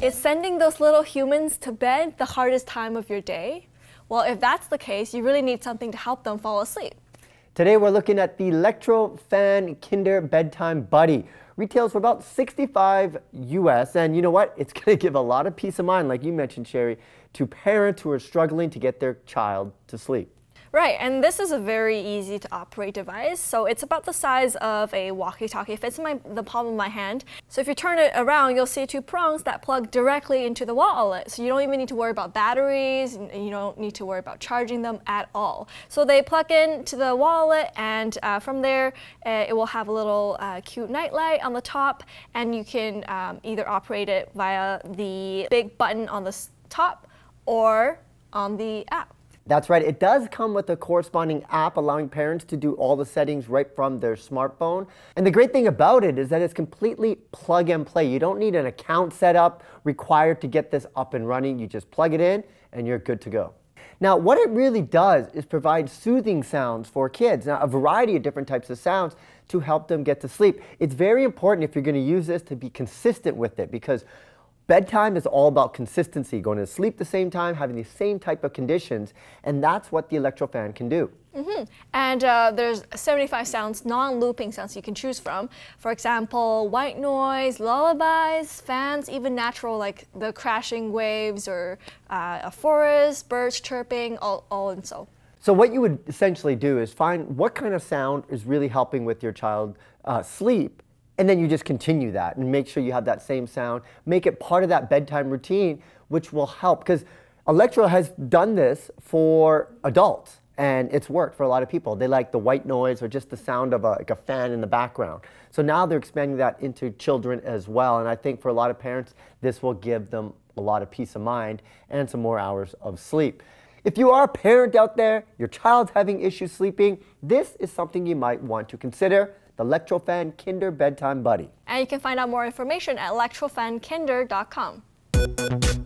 Is sending those little humans to bed the hardest time of your day? Well, if that's the case, you really need something to help them fall asleep. Today we're looking at the LectroFan Kinder Bedtime Buddy. Retails for about $65 US, and you know what? It's going to give a lot of peace of mind, like you mentioned, Sherry, to parents who are struggling to get their child to sleep. Right, and this is a very easy to operate device. So it's about the size of a walkie-talkie. It fits in the palm of my hand. So if you turn it around, you'll see two prongs that plug directly into the wall outlet. So you don't even need to worry about batteries, and you don't need to worry about charging them at all. So they plug into the wall outlet, and from there, it will have a little cute nightlight on the top, and you can either operate it via the big button on the top or on the app. That's right. It does come with a corresponding app allowing parents to do all the settings right from their smartphone. And the great thing about it is that it's completely plug and play. You don't need an account set up required to get this up and running. You just plug it in and you're good to go. Now, what it really does is provide soothing sounds for kids. Now, a variety of different types of sounds to help them get to sleep. It's very important if you're going to use this to be consistent with it, because bedtime is all about consistency, going to sleep the same time, having the same type of conditions, and that's what the LectroFan can do. And there's 75 sounds, non-looping sounds you can choose from. For example, white noise, lullabies, fans, even natural like the crashing waves or a forest, birds chirping, all and so. So what you would essentially do is find what kind of sound is really helping with your child sleep. And then you just continue that and make sure you have that same sound. Make it part of that bedtime routine, which will help. Because Electro has done this for adults, and it's worked for a lot of people. They like the white noise or just the sound of like a fan in the background. So now they're expanding that into children as well. And I think for a lot of parents, this will give them a lot of peace of mind and some more hours of sleep. If you are a parent out there, your child's having issues sleeping, this is something you might want to consider. The LectroFan Kinder Bedtime Buddy. And you can find out more information at LectroFanKinder.com.